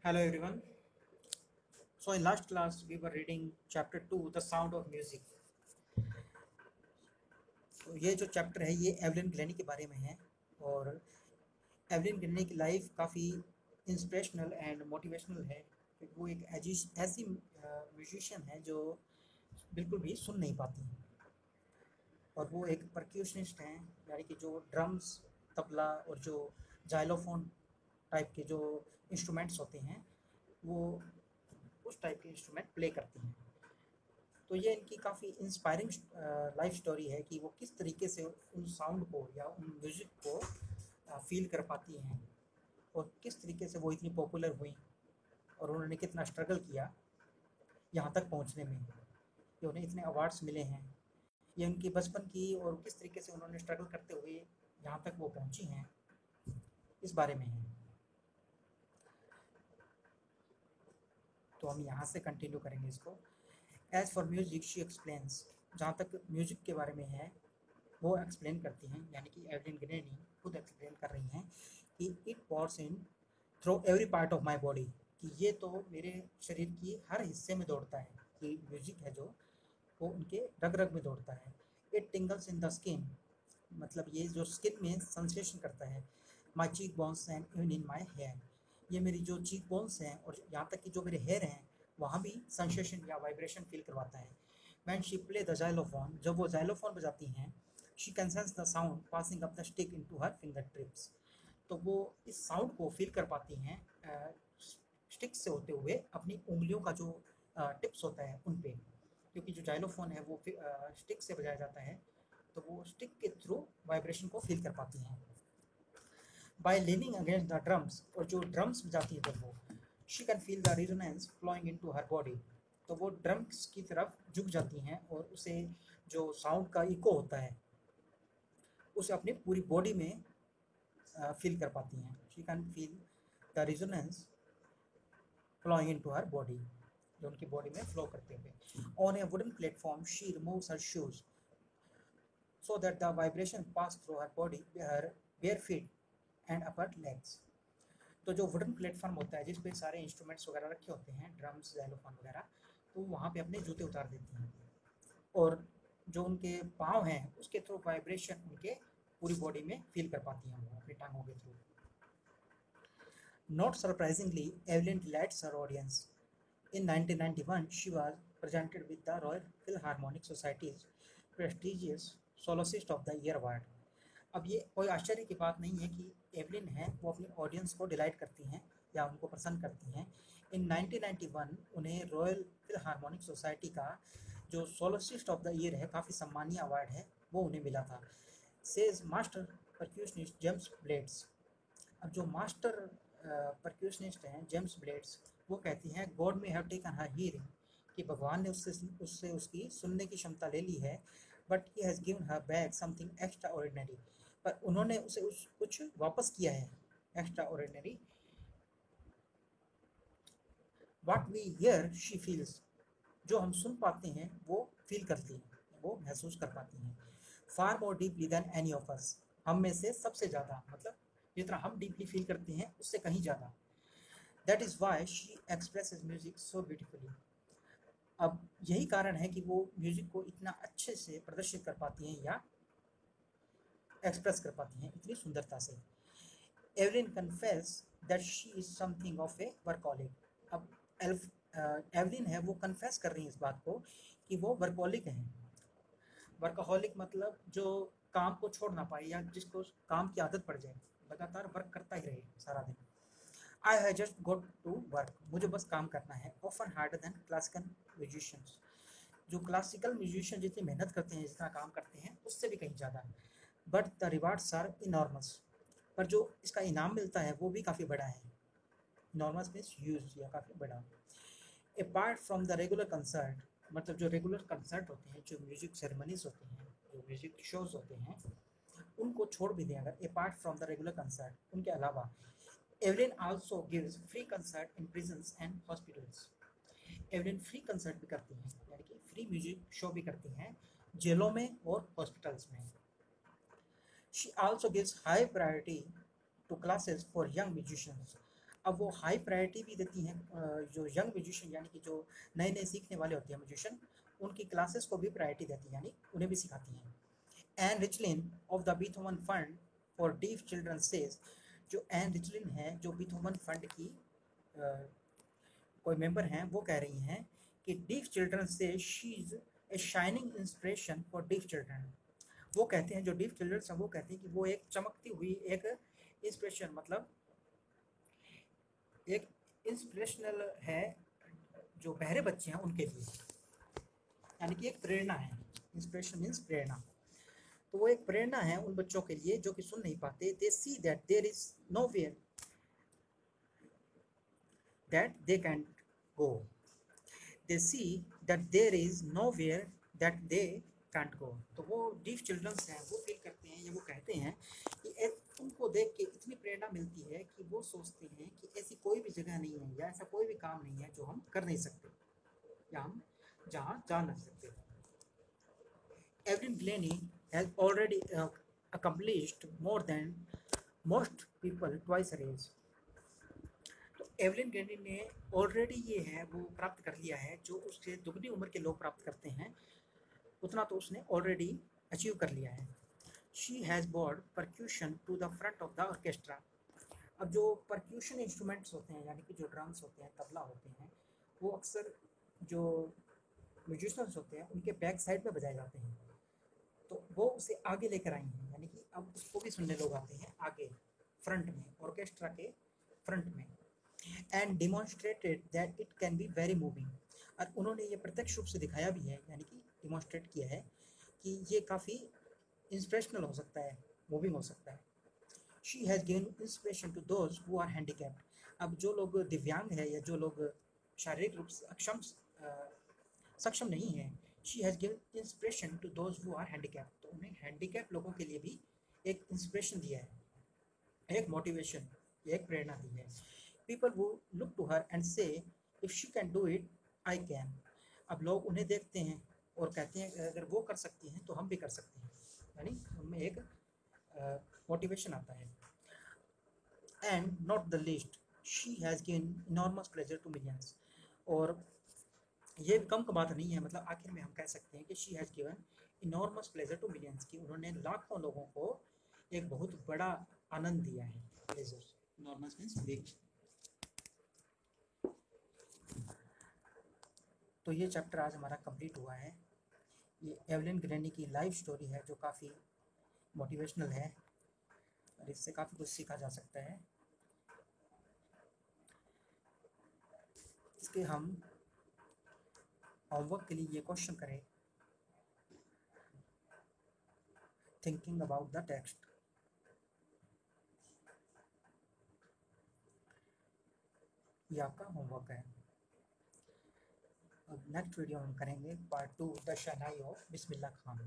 Hello everyone. So in last class we were reading chapter 2 The Sound of Music. तो ये जो chapter है ये एवलिन ग्लेनी के बारे में है और एवलिन ग्लेनी की लाइफ काफ़ी इंस्पिरेशनल एंड मोटिवेशनल है क्योंकि वो एक ऐसी म्यूजिशियन है जो बिल्कुल भी सुन नहीं पाती और वो एक परक्यूशनिस्ट हैं, यानी कि जो ड्रम्स, तबला और जो जाइलोफोन टाइप के जो इंस्ट्रूमेंट्स होते हैं वो उस टाइप के इंस्ट्रूमेंट प्ले करती हैं। तो ये इनकी काफ़ी इंस्पायरिंग लाइफ स्टोरी है कि वो किस तरीके से उन साउंड को या उन म्यूज़िक को फील कर पाती हैं और किस तरीके से वो इतनी पॉपुलर हुई और उन्होंने कितना स्ट्रगल किया यहाँ तक पहुँचने में कि उन्हें इतने अवार्ड्स मिले हैं। ये उनकी बचपन की और किस तरीके से उन्होंने स्ट्रगल करते हुए यहाँ तक वो पहुँची हैं, इस बारे में है। तो हम यहाँ से कंटिन्यू करेंगे इसको। As for music she explains, जहाँ तक म्यूजिक के बारे में है वो एक्सप्लेन करती हैं, यानी कि एवलिन ग्लेनी खुद एक्सप्लेन कर रही हैं कि it pores in through every part of my body, कि ये तो मेरे शरीर की हर हिस्से में दौड़ता है, कि म्यूजिक है जो वो उनके रग रग में दौड़ता है। It tingles in the skin, मतलब ये जो स्किन में सेंसेशन करता है। My cheek bones and even in my hair, ये मेरी जो चीक बोन्स हैं और यहाँ तक कि जो मेरे हेयर हैं वहाँ भी सेंसेशन या वाइब्रेशन फील करवाता है। When she play the xylophone, जब वो जाइलोफोन बजाती हैं, she can sense the sound passing up the stick into her finger tips, तो वो इस साउंड को फील कर पाती हैं स्टिक से होते हुए अपनी उंगलियों का जो टिप्स होता है उन पे, क्योंकि जो जाइलोफोन है वो स्टिक से बजाया जाता है, तो वो स्टिक के थ्रू वाइब्रेशन को फील कर पाती हैं। By leaning against the drums, और जो ड्रम्स बजाती है जब वो, she can feel the resonance flowing into her body, तो वो ड्रम्स की तरफ झुक जाती हैं और उसे जो साउंड का इको होता है उसे अपनी पूरी बॉडी में फील कर पाती हैं। She can feel the resonance flowing into her body, जो उनकी बॉडी में फ्लो करते हुए। On a wooden platform she removes her shoes so that the vibration pass through her body, her bare feet and upper legs। तो जो wooden platform होता है जिस पे सारे इंस्ट्रूमेंट्स वगैरह रखे होते हैं, ड्रम्स, ज़ाइलोफोन वगैरह, तो वहाँ पे अपने जूते उतार देती हैं और जो उनके पाँव हैं उसके थ्रू वाइब्रेशन उनके पूरी बॉडी में फील कर पाती हैं वो अपनी टांगों के through. Not surprisingly, Evelyn delights her audience. In 1991, she was presented with the Royal Philharmonic Society's prestigious Soloist of the Year award। अब ये कोई आश्चर्य की बात नहीं है कि एवलिन है वो अपनी ऑडियंस को डिलाइट करती हैं या उनको पसंद करती हैं। इन 1991 उन्हें रॉयल फिलहार्मोनिक सोसाइटी का जो सोलोसिस्ट ऑफ द ईयर है, काफ़ी सम्मानीय अवार्ड है, वो उन्हें मिला था। सेज मास्टर परक्यूशनिस्ट जेम्स ब्लेड्स, अब जो मास्टर परक्यूशनिस्ट हैं जेम्स ब्लेड्स, वो कहती हैं गॉड में हैव टेकन हर हियरिंग, कि भगवान ने उससे उसकी सुनने की क्षमता ले ली है, but he has given her back something extraordinary, पर उन्होंने उसे कुछ वापस किया है extraordinary. What we hear she feels, जो हम सुन पाते हैं वो फील करती हैं, वो महसूस कर पाती हैं। Far more deeply than any of us, हम में से सबसे ज़्यादा, मतलब जितना हम डीपली फील करते हैं उससे कहीं ज़्यादा। That is why she expresses music so beautifully, अब यही कारण है कि वो म्यूजिक को इतना अच्छे से प्रदर्शित कर पाती हैं या एक्सप्रेस कर पाती हैं इतनी सुंदरता से। Evelyn confess that she is something of A workaholic, अब एवलिन है वो कन्फेस कर रही हैं इस बात को कि वो वर्कॉलिक हैं। वर्कहॉलिक मतलब जो काम को छोड़ ना पाए या जिसको काम की आदत पड़ जाए, लगातार वर्क करता ही रहे सारा दिन। I have just got to work, मुझे बस काम करना है। Often harder than classical musicians, जो क्लासिकल म्यूजिशियन जितनी मेहनत करते हैं, जितना काम करते हैं उससे भी कहीं ज़्यादा। But the rewards are enormous, पर जो इसका इनाम मिलता है वो भी काफ़ी बड़ा है। इनॉर्मस मीन्स ह्यूज या काफ़ी बड़ा। Apart from the regular concert, मतलब जो रेगुलर कंसर्ट होते हैं, जो म्यूजिक सेरेमनीज होते हैं, जो म्यूजिक शोज होते हैं, उनको छोड़ भी दें अगर, apart from the regular concert, उनके अलावा Evelyn also gives free concert in prisons and hospitals. Evelyn free concert भी करती हैं, यानी कि फ्री म्यूजिक शो भी करती हैं जेलों में और हॉस्पिटल्स में। She also gives high priority to classes for young musicians, अब वो हाई प्रायोरिटी भी देती हैं जो यंग म्यूजिशियन यानी कि जो नए नए सीखने वाले होते हैं म्यूजिशियन, उनकी क्लासेस को भी प्रायोरिटी देती हैं, यानी उन्हें भी सिखाती हैं। Ann Richlin of the Beethoven fund for deaf children says, जो एन रिचलिन है जो बीथोवन फंड की कोई मेंबर हैं, वो कह रही हैं कि डीफ चिल्ड्रन से she is a shining inspiration for deaf children. वो कहते हैं जो डीफ चिल्ड्रन हैं वो कहते हैं कि वो एक चमकती हुई एक इंस्पिरेशन, मतलब एक इंस्पिरेशनल है जो बहरे बच्चे हैं उनके लिए, यानी कि एक प्रेरणा है। इंस्पिरेशन मीन्स प्रेरणा। तो वो एक प्रेरणा है उन बच्चों के लिए जो कि सुन नहीं पाते। They see that there is nowhere that they can go, they see that there is nowhere that they can't go. तो वो डीफ चिल्ड्रंस हैं, वो फील करते हैं या वो कहते हैं कि उनको देख के इतनी प्रेरणा मिलती है कि वो सोचते हैं कि ऐसी कोई भी जगह नहीं है या ऐसा कोई भी काम नहीं है जो हम कर नहीं सकते या हम जहाँ जा नहीं सकते। Evelyn Glenny has already accomplished more than most people twice her age। तो एवलिन ग्लेनी ने ऑलरेडी ये है वो प्राप्त कर लिया है जो उससे दुगनी उम्र के लोग प्राप्त करते हैं, उतना तो उसने ऑलरेडी अचीव कर लिया है। She has brought percussion to the front of the orchestra। अब जो परक्यूशन इंस्ट्रूमेंट्स होते हैं यानी कि जो ड्रम्स होते हैं, तबला होते हैं, वो अक्सर जो म्यूजिशियंस होते हैं उनके बैक साइड में बजाए जाते हैं, तो वो उसे आगे लेकर आई हैं, यानी कि अब उसको भी सुनने लोग आते हैं आगे फ्रंट में, ऑर्केस्ट्रा के फ्रंट में। And demonstrated that it can be very moving, और उन्होंने ये प्रत्यक्ष रूप से दिखाया भी है, यानी कि डिमॉन्स्ट्रेट किया है कि ये काफ़ी इंस्पिरेशनल हो सकता है, मूविंग हो सकता है। She has given inspiration to those who are handicapped. अब जो लोग दिव्यांग है या जो लोग शारीरिक रूप से सक्षम नहीं है, she has given inspiration to those who are handicapped, तो उन्हें हैंडीकैप लोगों के लिए भी एक इंस्पिरेशन दिया है, एक मोटिवेशन, एक प्रेरणा दी है। पीपल वो लुक टू हर एंड से if she can do it I can. अब लोग उन्हें देखते हैं और कहते हैं अगर वो कर सकती हैं तो हम भी कर सकते हैं, यानी उनमें एक मोटिवेशन आता है। And not the least she has given enormous pleasure to millions, और ये कम का बात नहीं है, मतलब आखिर में हम कह सकते हैं कि she has given enormous pleasure to millions, की उन्होंने लाखों लोगों को एक बहुत बड़ा आनंद दिया है। Pleasure enormous means big. तो ये चैप्टर आज हमारा कंप्लीट हुआ है। ये एवलिन ग्लेनी की लाइफ स्टोरी है जो काफ़ी मोटिवेशनल है और इससे काफ़ी कुछ सीखा जा सकता है। इसके हम होमवर्क के लिए ये क्वेश्चन करें, थिंकिंग अबाउट द टेक्स्ट। ये आपका होमवर्क है। अब नेक्स्ट वीडियो हम करेंगे part 2 the shehnai of Bismillah Khan.